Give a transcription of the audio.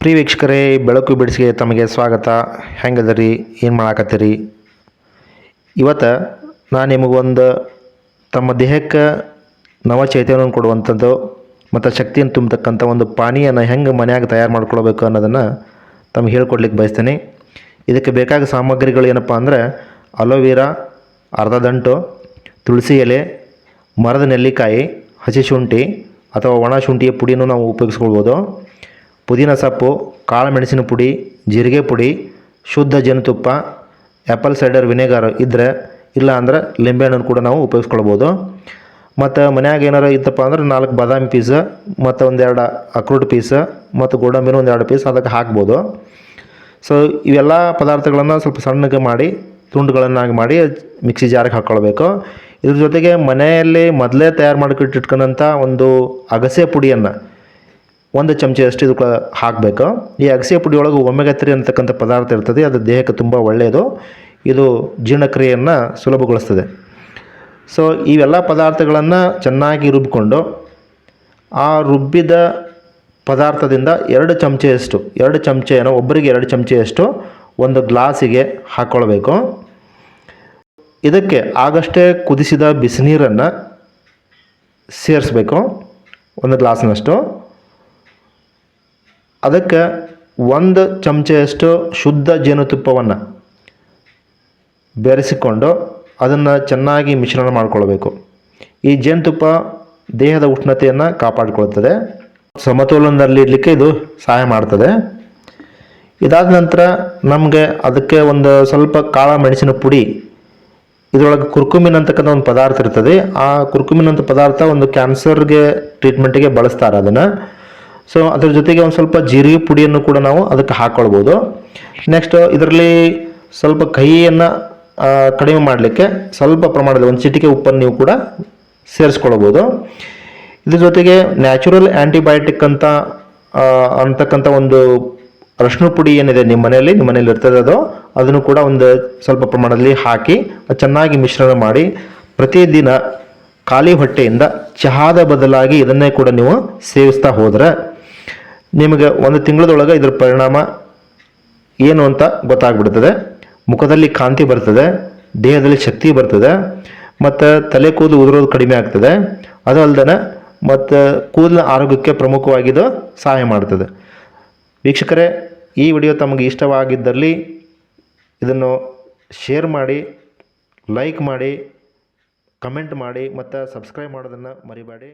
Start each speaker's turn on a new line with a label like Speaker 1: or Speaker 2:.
Speaker 1: ಪ್ರಿಯ ವೀಕ್ಷಕರೇ, ಬೆಳಕು ಬಿಡಿಸಿಗೆ ತಮಗೆ ಸ್ವಾಗತ. ಹೆಂಗದರಿ, ಏನು ಮಾಡಾಕತ್ತೀರಿ? ಇವತ್ತು ನಾನು ನಿಮಗೊಂದು ತಮ್ಮ ದೇಹಕ್ಕೆ ನವ ಚೈತನ್ಯವನ್ನು ಕೊಡುವಂಥದ್ದು ಮತ್ತು ಶಕ್ತಿಯನ್ನು ತುಂಬತಕ್ಕಂಥ ಒಂದು ಪಾನೀಯನ ಹೆಂಗೆ ಮನ್ಯಾಗ ತಯಾರು ಮಾಡ್ಕೊಳ್ಬೇಕು ಅನ್ನೋದನ್ನು ತಮಗೆ ಹೇಳ್ಕೊಡ್ಲಿಕ್ಕೆ ಬಯಸ್ತೇನೆ. ಇದಕ್ಕೆ ಬೇಕಾದ ಸಾಮಗ್ರಿಗಳು ಏನಪ್ಪ ಅಂದರೆ ಅಲೋವೆರಾ ಅರ್ಧ ದಂಟು, ತುಳಸಿ ಎಲೆ, ಮರದ ನೆಲ್ಲಿಕಾಯಿ, ಹಸಿ ಶುಂಠಿ ಅಥವಾ ಒಣ ಶುಂಠಿಯ ಪುಡಿನೂ ನಾವು ಉಪಯೋಗಿಸ್ಕೊಳ್ಬೋದು. ಪುದೀನ ಸೊಪ್ಪು, ಕಾಳು ಮೆಣಸಿನ ಪುಡಿ, ಜೀರಿಗೆ ಪುಡಿ, ಶುದ್ಧ ಜೇನುತುಪ್ಪ, ಆ್ಯಪಲ್ ಸೈಡರ್ ವಿನೆಗರ್ ಇದ್ದರೆ, ಇಲ್ಲ ಅಂದ್ರೆ ಲಿಂಬೆಹಣ್ಣನ್ನು ಕೂಡ ನಾವು ಉಪಯೋಗಿಸ್ಕೊಳ್ಬೋದು. ಮತ್ತು ಮನ್ಯಾಗ ಏನಾರು ಇತ್ತಪ್ಪ ಅಂದ್ರೆ 4 ಬಾದಾಮಿ ಪೀಸ ಮತ್ತು ಒಂದೆರಡು ಅಕ್ರೋಟ್ ಪೀಸ ಮತ್ತು ಗೋಡಂಬಿನೂ 2 ಪೀಸ್ ಅದಕ್ಕೆ ಹಾಕ್ಬೋದು. ಸೊ ಇವೆಲ್ಲ ಪದಾರ್ಥಗಳನ್ನು ಸ್ವಲ್ಪ ಸಣ್ಣಗೆ ಮಾಡಿ ತುಂಡುಗಳನ್ನಾಗಿ ಮಾಡಿ ಮಿಕ್ಸಿ ಜಾರಿಗೆ ಹಾಕ್ಕೊಳ್ಬೇಕು. ಇದ್ರ ಜೊತೆಗೆ ಮನೆಯಲ್ಲಿ ಮೊದಲೇ ತಯಾರು ಮಾಡಿಟ್ಟಿಟ್ಕೊಂಡಂಥ ಒಂದು ಅಗಸೆ ಪುಡಿಯನ್ನು 1 ಚಮಚದಷ್ಟು ಇದಕ್ಕೆ ಹಾಕಬೇಕು. ಈ ಅಗಸೆ ಪುಡಿಯೊಳಗೆ ಒಮೆಗಾ 3 ಅಂತಕ್ಕಂಥ ಪದಾರ್ಥ ಇರ್ತದೆ. ಅದು ದೇಹಕ್ಕೆ ತುಂಬ ಒಳ್ಳೆಯದು. ಇದು ಜೀರ್ಣಕ್ರಿಯೆಯನ್ನು ಸುಲಭಗೊಳಿಸ್ತದೆ. ಸೊ ಇವೆಲ್ಲ ಪದಾರ್ಥಗಳನ್ನು ಚೆನ್ನಾಗಿ ರುಬ್ಬಿಕೊಂಡು ಆ ರುಬ್ಬಿದ ಪದಾರ್ಥದಿಂದ 2 ಚಮಚೆಯನ್ನು ಒಬ್ಬರಿಗೆ 2 ಚಮಚೆಯಷ್ಟು ಒಂದು ಗ್ಲಾಸಿಗೆ ಹಾಕ್ಕೊಳ್ಬೇಕು. ಇದಕ್ಕೆ ಆಗಷ್ಟೇ ಕುದಿಸಿದ ಬಿಸಿನೀರನ್ನು ಸೇರಿಸ್ಬೇಕು, 1 ಗ್ಲಾಸ್ನಷ್ಟು. ಅದಕ್ಕೆ 1 ಚಮಚೆಯಷ್ಟು ಶುದ್ಧ ಜೇನುತುಪ್ಪವನ್ನು ಬೆರೆಸಿಕೊಂಡು ಅದನ್ನು ಚೆನ್ನಾಗಿ ಮಿಶ್ರಣ ಮಾಡಿಕೊಳ್ಬೇಕು. ಈ ಜೇನುತುಪ್ಪ ದೇಹದ ಉಷ್ಣತೆಯನ್ನು ಕಾಪಾಡಿಕೊಳ್ತದೆ, ಸಮತೋಲನದಲ್ಲಿಡಲಿಕ್ಕೆ ಇದು ಸಹಾಯ ಮಾಡ್ತದೆ. ಇದಾದ ನಂತರ ನಮಗೆ ಅದಕ್ಕೆ ಒಂದು ಸ್ವಲ್ಪ ಕಾಳು ಮೆಣಸಿನ ಪುಡಿ, ಇದರೊಳಗೆ ಕುರ್ಕುಮಿನ್ ಅಂತಕ್ಕಂಥ ಒಂದು ಪದಾರ್ಥ ಇರ್ತದೆ. ಆ ಕುರ್ಕುಮಿನ್ ಅಂತ ಪದಾರ್ಥ ಒಂದು ಕ್ಯಾನ್ಸರ್ಗೆ ಟ್ರೀಟ್ಮೆಂಟಿಗೆ ಬಳಸ್ತಾರೆ ಅದನ್ನು. ಸೊ ಅದ್ರ ಜೊತೆಗೆ ಒಂದು ಸ್ವಲ್ಪ ಜೀರಿಗೆ ಪುಡಿಯನ್ನು ಕೂಡ ನಾವು ಅದಕ್ಕೆ ಹಾಕ್ಕೊಳ್ಬೋದು. ನೆಕ್ಸ್ಟ್ ಇದರಲ್ಲಿ ಸ್ವಲ್ಪ ಕಹಿಯನ್ನು ಕಡಿಮೆ ಮಾಡಲಿಕ್ಕೆ ಸ್ವಲ್ಪ ಪ್ರಮಾಣದ 1 ಚಿಟಿಕೆ ಉಪ್ಪನ್ನು ನೀವು ಕೂಡ ಸೇರಿಸ್ಕೊಳ್ಬೋದು. ಇದ್ರ ಜೊತೆಗೆ ನ್ಯಾಚುರಲ್ ಆ್ಯಂಟಿಬಯೋಟಿಕ್ ಅಂತಕ್ಕಂಥ ಒಂದು ಅರಶಿನ ಪುಡಿ ಏನಿದೆ ನಿಮ್ಮ ಮನೆಯಲ್ಲಿ ಇರ್ತದೆ, ಅದನ್ನು ಕೂಡ ಒಂದು ಸ್ವಲ್ಪ ಪ್ರಮಾಣದಲ್ಲಿ ಹಾಕಿ ಚೆನ್ನಾಗಿ ಮಿಶ್ರಣ ಮಾಡಿ ಪ್ರತಿದಿನ ಖಾಲಿ ಹೊಟ್ಟೆಯಿಂದ ಚಹಾದ ಬದಲಾಗಿ ಇದನ್ನೇ ಕೂಡ ನೀವು ಸೇವಿಸ್ತಾ ಹೋದರೆ ನಿಮಗೆ 1 ತಿಂಗಳದೊಳಗೆ ಇದರ ಪರಿಣಾಮ ಏನು ಅಂತ ಗೊತ್ತಾಗ್ಬಿಡ್ತದೆ. ಮುಖದಲ್ಲಿ ಕಾಂತಿ ಬರ್ತದೆ, ದೇಹದಲ್ಲಿ ಶಕ್ತಿ ಬರ್ತದೆ, ಮತ್ತು ತಲೆ ಕೂದಲು ಉದುರೋದು ಕಡಿಮೆ ಆಗ್ತದೆ. ಅದು ಅಲ್ಲದೆ ಮತ್ತು ಕೂದಲಿನ ಆರೋಗ್ಯಕ್ಕೆ ಪ್ರಮುಖವಾಗಿದ್ದು ಸಹಾಯ ಮಾಡ್ತದೆ. ವೀಕ್ಷಕರೇ, ಈ ವಿಡಿಯೋ ತಮಗೆ ಇಷ್ಟವಾಗಿದ್ದಲ್ಲಿ ಇದನ್ನು ಶೇರ್ ಮಾಡಿ, ಲೈಕ್ ಮಾಡಿ, ಕಮೆಂಟ್ ಮಾಡಿ ಮತ್ತು ಸಬ್ಸ್ಕ್ರೈಬ್ ಮಾಡೋದನ್ನು ಮರಿಬೇಡಿ.